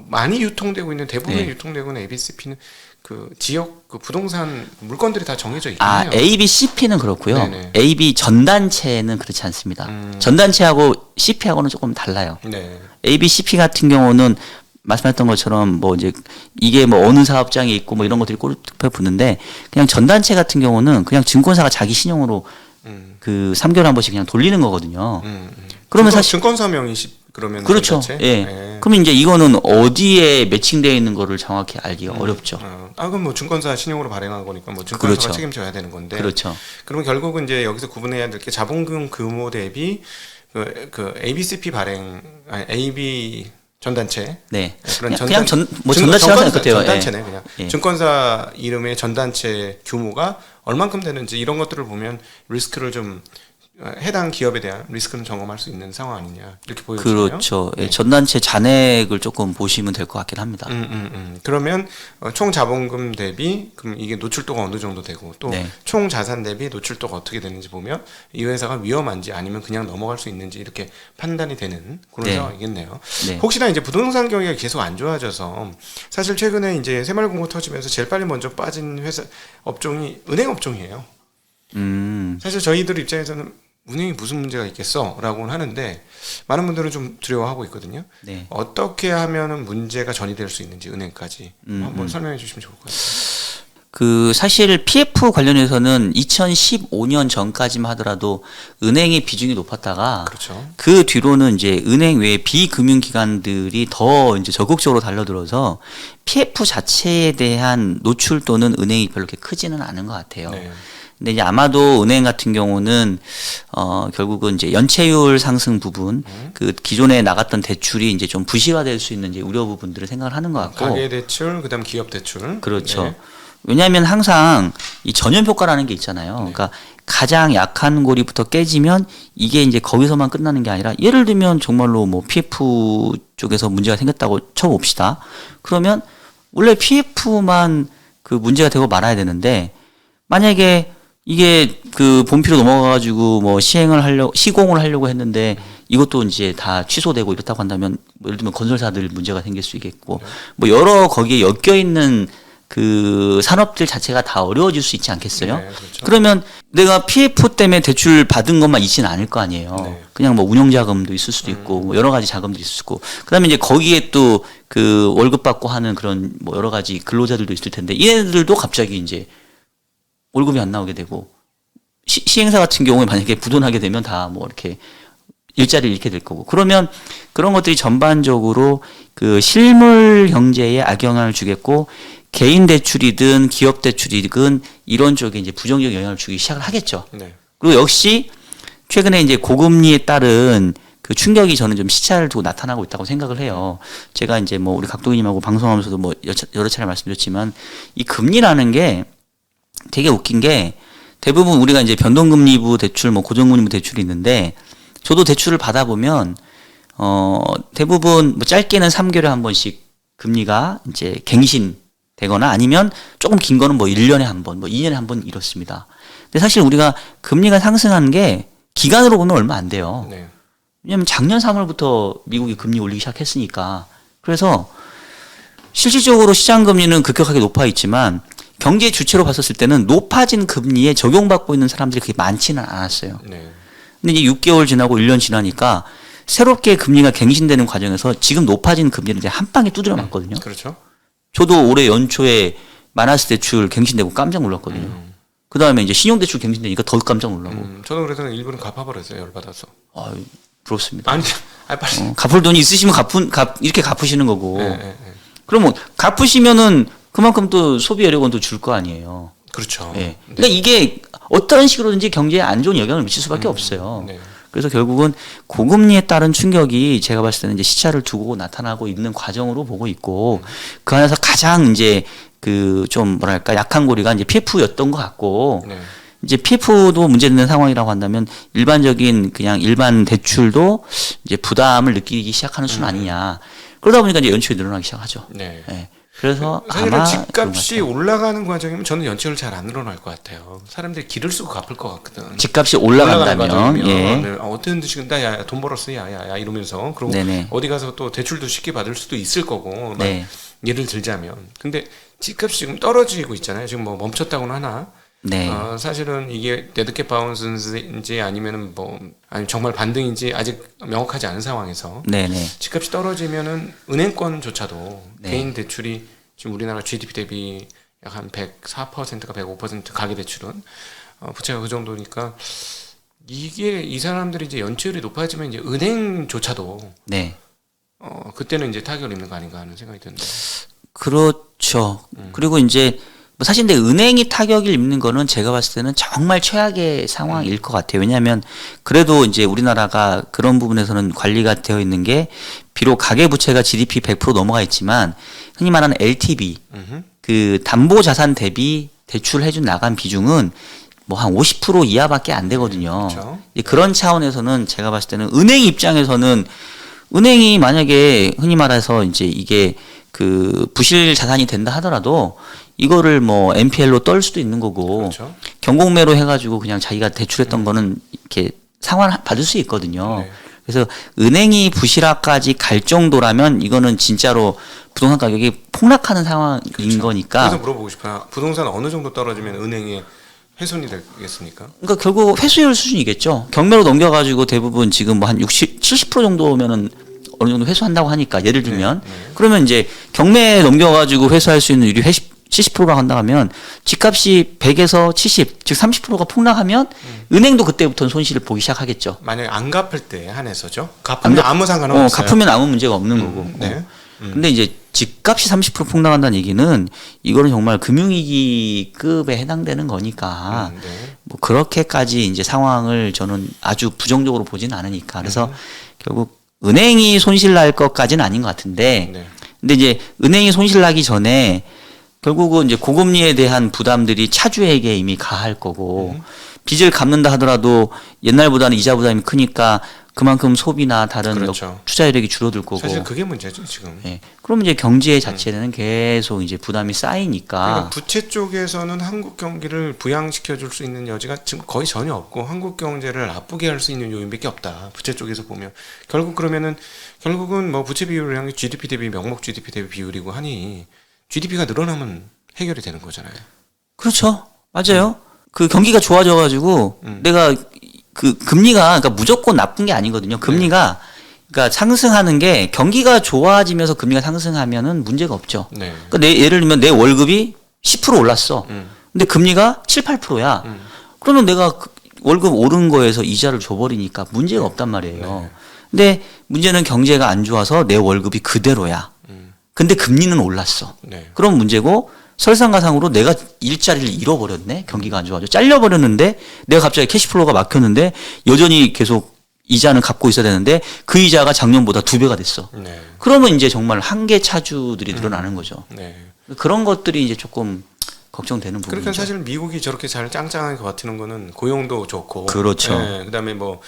많이 유통되고 있는 대부분 네. 유통되고 있는 ABCP는 그 지역 그 부동산 물건들이 다 정해져 있긴 아, 해요. ABCP는 그렇고요. 네네. AB 전단체는 그렇지 않습니다. 전단체하고 CP하고는 조금 달라요. 네. ABCP 같은 경우는 말씀하셨던 것처럼 뭐 이제 이게 뭐 어느 사업장에 있고 뭐 이런 것들이 꼬리표 붙는데 그냥 전단체 같은 경우는 그냥 증권사가 자기 신용으로 그 3개월에 한 번씩 그냥 돌리는 거거든요. 그러면 사실 증권사명이 그러면 그렇죠. 전체? 예. 네. 그러면 이제 이거는 어디에 매칭되어 있는 거를 정확히 알기가 어렵죠. 그럼 뭐 증권사 신용으로 발행한 거니까 뭐 증권사가 그렇죠. 책임져야 되는 건데. 그렇죠. 그러면 결국은 이제 여기서 구분해야 될 게 자본금 규모 대비 그 ABCP 발행 AB 전단체. 네. 그런 그냥 전단체라고 생각해요. 전단체네 그냥. 예. 증권사 이름의 전단체 규모가 얼만큼 되는지 이런 것들을 보면 리스크를 좀 해당 기업에 대한 리스크는 점검할 수 있는 상황 아니냐 이렇게 보여지네요. 그렇죠. 예, 전단체 잔액을 조금 보시면 될 것 같긴 합니다. 그러면 총 자본금 대비 그럼 이게 노출도가 어느 정도 되고 또 총 자산 대비 노출도가 어떻게 되는지 보면 이 회사가 위험한지 아니면 그냥 넘어갈 수 있는지 이렇게 판단이 되는 그런 상황이겠네요. 네. 혹시나 이제 부동산 경기가 계속 안 좋아져서 사실 최근에 이제 새마을금고 터지면서 제일 빨리 먼저 빠진 회사 업종이 은행 업종이에요. 사실 저희들 입장에서는 은행이 무슨 문제가 있겠어라고는 하는데 많은 분들은 좀 두려워하고 있거든요. 네. 어떻게 하면은 문제가 전이될 수 있는지 은행까지 한번 설명해 주시면 좋을 것 같아요. 사실 PF 관련해서는 2015년 전까지만 하더라도 은행의 비중이 높았다가 그렇죠. 그 뒤로는 이제 은행 외에 비금융기관들이 더 이제 적극적으로 달려들어서 PF 자체에 대한 노출도는 은행이 별로 그렇게 크지는 않은 것 같아요. 네. 근데 이제 아마도 은행 같은 경우는 결국은 이제 연체율 상승 부분, 그 기존에 나갔던 대출이 이제 좀 부실화될 수 있는 이제 우려 부분들을 생각을 하는 것 같고. 가계 대출, 그다음 기업 대출. 그렇죠. 네. 왜냐하면 항상 이 전염 효과라는 게 있잖아요. 그러니까 가장 약한 고리부터 깨지면 이게 이제 거기서만 끝나는 게 아니라 예를 들면 정말로 뭐 PF 쪽에서 문제가 생겼다고 쳐봅시다. 그러면 원래 PF만 그 문제가 되고 말아야 되는데 만약에 이게 그 본피로 넘어가가지고 뭐 시공을 하려고 했는데 이것도 이제 다 취소되고 이렇다고 한다면 뭐 예를 들면 건설사들 문제가 생길 수 있겠고 뭐 여러 거기에 엮여 있는 그 산업들 자체가 다 어려워질 수 있지 않겠어요? 네, 그렇죠. 그러면 내가 PF 때문에 대출 받은 것만 있지는 않을 거 아니에요. 네. 그냥 뭐 운영자금도 있을 수도 있고 뭐 여러 가지 자금들이 있을 수도 있고 그다음에 이제 거기에 또 그 월급 받고 하는 그런 뭐 여러 가지 근로자들도 있을 텐데 얘네들도 갑자기 이제 월급이 안 나오게 되고 시행사 같은 경우에 만약에 부도나게 되면 다 뭐 이렇게 일자리를 잃게 될 거고 그러면 그런 것들이 전반적으로 그 실물 경제에 악영향을 주겠고 개인 대출이든 기업 대출이든 이런 쪽에 이제 부정적 영향을 주기 시작을 하겠죠. 네. 그리고 역시 최근에 이제 고금리에 따른 그 충격이 저는 좀 시차를 두고 나타나고 있다고 생각을 해요. 제가 이제 뭐 우리 각동이님하고 방송하면서도 뭐 여러 차례 말씀드렸지만 이 금리라는 게 되게 웃긴 게 대부분 우리가 이제 변동금리부 대출, 뭐 고정금리부 대출이 있는데 저도 대출을 받아보면 대부분 뭐 짧게는 3개월에 한 번씩 금리가 이제 갱신되거나 아니면 조금 긴 거는 뭐 1년에 한 번, 뭐 2년에 한 번 이렇습니다. 근데 사실 우리가 금리가 상승한 게 기간으로 보면 얼마 안 돼요. 네. 왜냐하면 작년 3월부터 미국이 금리 올리기 시작했으니까. 그래서 실질적으로 시장 금리는 급격하게 높아 있지만 경제 주체로 봤었을 때는 높아진 금리에 적용받고 있는 사람들이 그렇게 많지는 않았어요. 네. 근데 이제 6개월 지나고 1년 지나니까 새롭게 금리가 갱신되는 과정에서 지금 높아진 금리를 이제 한 방에 두드려 맞거든요. 그렇죠. 저도 올해 연초에 마이너스 대출 갱신되고 깜짝 놀랐거든요. 그 다음에 이제 신용대출 갱신되니까 더 깜짝 놀라고. 저도 그래서 일부러 갚아버렸어요. 열받아서. 아유, 부럽습니다. 아니 빨리. 갚을 돈이 있으시면 이렇게 갚으시는 거고. 네. 그러면 갚으시면은 그만큼 또 소비 여력은 또 줄 거 아니에요. 그렇죠. 네. 그러니까 이게 어떤 식으로든지 경제에 안 좋은 영향을 미칠 수밖에 없어요. 네. 그래서 결국은 고금리에 따른 충격이 제가 봤을 때는 이제 시차를 두고 나타나고 있는 과정으로 보고 있고 그 안에서 가장 이제 그 좀 뭐랄까 약한 고리가 이제 PF였던 것 같고 네. 이제 PF도 문제되는 상황이라고 한다면 일반적인 그냥 일반 대출도 이제 부담을 느끼기 시작하는 수는 아니냐. 그러다 보니까 이제 연체율이 늘어나기 시작하죠. 네. 네. 그래서 사실은 아마 집값이 올라가는 과정이면 저는 연체율 잘 안 늘어날 것 같아요. 사람들이 길을 쓰고 갚을 것 같거든. 집값이 올라간다면 예. 네. 어떤 듯이 나돈 벌었어 야야야 이러면서 그리고 네네. 어디 가서 또 대출도 쉽게 받을 수도 있을 거고 네. 예를 들자면 근데 집값이 지금 떨어지고 있잖아요. 지금 뭐 멈췄다고는 하나. 네. 사실은 이게 데드캣 바운스인지 아니면은 아니 정말 반등인지 아직 명확하지 않은 상황에서 네네. 집값이 떨어지면은 은행권조차도 네. 개인 대출이 지금 우리나라 GDP 대비 약 한 104%가 105% 가계 대출은 부채가 그 정도니까 이게 이 사람들이 이제 연체율이 높아지면 이제 은행조차도 네. 그때는 이제 타격을 입는 거 아닌가 하는 생각이 드는데. 그렇죠. 그리고 이제 뭐 사실 근데 은행이 타격을 입는 거는 제가 봤을 때는 정말 최악의 상황일 것 같아요. 왜냐하면 그래도 이제 우리나라가 그런 부분에서는 관리가 되어 있는 게 비록 가계부채가 GDP 100% 넘어가 있지만 흔히 말하는 LTV 그 담보자산 대비 대출해준 나간 비중은 뭐 한 50% 이하밖에 안 되거든요. 그렇죠. 그런 차원에서는 제가 봤을 때는 은행 입장에서는 은행이 만약에 흔히 말해서 이제 이게 그 부실 자산이 된다 하더라도 이거를 뭐 NPL로 떨 수도 있는 거고 그렇죠. 경공매로 해가지고 그냥 자기가 대출했던 거는 이렇게 상환 받을 수 있거든요. 네. 그래서 은행이 부실화까지 갈 정도라면 이거는 진짜로 부동산 가격이 폭락하는 상황인 그렇죠. 거니까. 그래서 물어보고 싶어요. 부동산 어느 정도 떨어지면 은행에 훼손이 되겠습니까? 그러니까 결국 회수율 수준이겠죠. 경매로 넘겨가지고 대부분 지금 뭐 한 60, 70% 정도면은 어느 정도 회수한다고 하니까 예를 들면 그러면 이제 경매에 넘겨가지고 회수할 수 있는 율이 70%가 한다 하면 집값이 100에서 70, 즉 30%가 폭락하면 은행도 그때부터는 손실을 보기 시작하겠죠. 만약에 안 갚을 때 한해서죠. 갚으면 아무 상관없어요. 갚으면 아무 문제가 없는 거고. 네. 근데 이제 집값이 30% 폭락한다는 얘기는 이거는 정말 금융위기급에 해당되는 거니까 네. 뭐 그렇게까지 이제 상황을 저는 아주 부정적으로 보지는 않으니까 그래서 결국 은행이 손실 날 것까지는 아닌 것 같은데 네. 근데 이제 은행이 손실 나기 전에 결국은 이제 고금리에 대한 부담들이 차주에게 이미 가할 거고 빚을 갚는다 하더라도 옛날보다는 이자 부담이 크니까 그만큼 소비나 다른 그렇죠. 투자 이력이 줄어들 거고. 사실 그게 문제죠 지금. 예. 그럼 이제 경제 자체는 계속 이제 부담이 쌓이니까. 그러니까 부채 쪽에서는 한국 경기를 부양시켜 줄 수 있는 여지가 지금 거의 전혀 없고 한국 경제를 나쁘게 할 수 있는 요인밖에 없다. 부채 쪽에서 보면 결국은 뭐 부채 비율이랑 GDP 대비 명목 GDP 대비 비율이고 하니 GDP가 늘어나면 해결이 되는 거잖아요. 그렇죠. 맞아요. 그 경기가 좋아져가지고 내가 그 금리가 그러니까 무조건 나쁜 게 아니거든요. 금리가 그러니까 상승하는 게 경기가 좋아지면서 금리가 상승하면은 문제가 없죠. 네. 그러니까 예를 들면 내 월급이 10% 올랐어. 근데 금리가 7, 8%야. 그러면 내가 그 월급 오른 거에서 이자를 줘버리니까 문제가 없단 말이에요. 근데 문제는 경제가 안 좋아서 내 월급이 그대로야. 근데 금리는 올랐어. 네. 그런 문제고 설상가상으로 내가 일자리를 잃어버렸네. 경기가 안 좋아져. 잘려버렸는데 내가 갑자기 캐시플로우가 막혔는데 여전히 계속 이자는 갚고 있어야 되는데 그 이자가 작년보다 2배가 됐어. 네. 그러면 이제 정말 한계 차주들이 늘어나는 거죠. 네. 그런 것들이 이제 조금 걱정되는 부분이죠. 그러니까 사실 미국이 저렇게 잘 짱짱하게 버티는 거는 고용도 좋고, 그렇죠. 네, 그다음에 뭐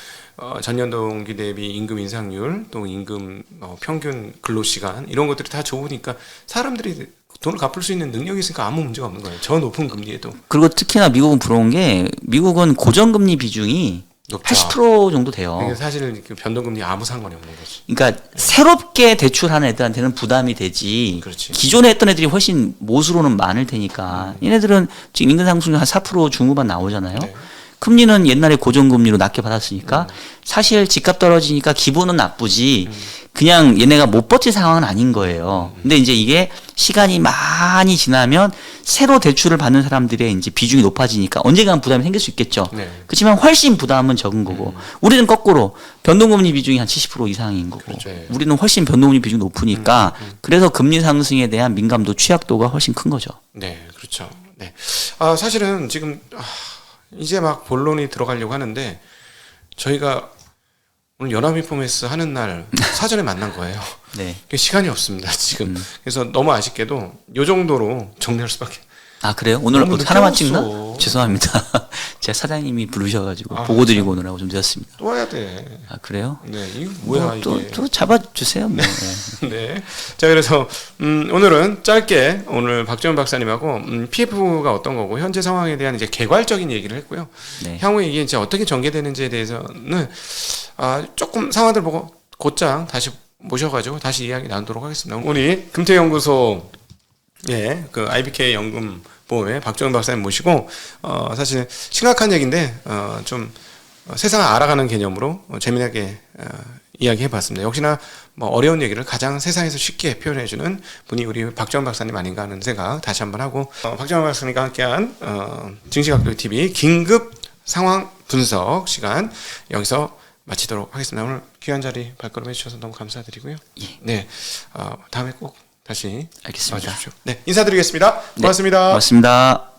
전년 동기 대비 임금 인상률, 또 임금 평균 근로 시간 이런 것들이 다 좋으니까 사람들이 돈을 갚을 수 있는 능력이 있으니까 아무 문제가 없는 거예요. 저 높은 금리에도. 그리고 특히나 미국은 부러운 게 미국은 고정금리 비중이 높죠. 80% 정도 돼요. 그러니까 사실 그 변동금리 아무 상관이 없는 거지. 그러니까 새롭게 대출하는 애들한테는 부담이 되지. 그렇지. 기존에 했던 애들이 훨씬 못으로는 많을 테니까. 얘네들은 지금 임금 상승률 한 4% 중후반 나오잖아요. 네. 금리는 옛날에 고정금리로 낮게 받았으니까 사실 집값 떨어지니까 기분은 나쁘지 그냥 얘네가 못 버틸 상황은 아닌 거예요. 근데 이제 이게 시간이 많이 지나면 새로 대출을 받는 사람들의 이제 비중이 높아지니까 언젠가는 부담이 생길 수 있겠죠. 네. 그렇지만 훨씬 부담은 적은 거고 우리는 거꾸로 변동금리 비중이 한 70% 이상인 거고 그렇죠. 우리는 훨씬 변동금리 비중이 높으니까 그래서 금리 상승에 대한 민감도 취약도가 훨씬 큰 거죠. 네, 그렇죠. 네. 사실은 지금 이제 막 본론이 들어가려고 하는데 저희가 오늘 연합인포메스 하는 날 사전에 만난 거예요. 네. 시간이 없습니다 지금. 그래서 너무 아쉽게도 요 정도로 정리할 수밖에. 아 그래요? 오늘 너무 뭐 늦게 하나만 왔어. 찍나? 죄송합니다. 제가 사장님이 부르셔가지고 아, 보고 드리고 오느라고 좀 늦었습니다. 또 와야 돼. 아 그래요? 네, 이거 뭐야 이게. 또 잡아주세요. 뭐. 네. 네. 자, 그래서 오늘은 짧게 오늘 박지원 박사님하고 PF가 어떤 거고 현재 상황에 대한 이제 개괄적인 얘기를 했고요. 네. 향후에 이게 이제 어떻게 전개되는지에 대해서는 조금 상황들 보고 곧장 다시 모셔가지고 다시 이야기 나누도록 하겠습니다. 우리 금태연구소 그 IBK 연금보험의 박지원 박사님 모시고 사실 심각한 얘기인데 좀 세상을 알아가는 개념으로 재미나게 이야기해봤습니다. 역시나 뭐 어려운 얘기를 가장 세상에서 쉽게 표현해주는 분이 우리 박지원 박사님 아닌가 하는 생각 다시 한번 하고 박지원 박사님과 함께한 증시각도 TV 긴급 상황 분석 시간 여기서 마치도록 하겠습니다. 오늘 귀한 자리 발걸음해 주셔서 너무 감사드리고요. 예. 네, 다음에 꼭 다시 알겠습니다. 와주십시오. 네, 인사드리겠습니다. 고맙습니다. 고맙습니다.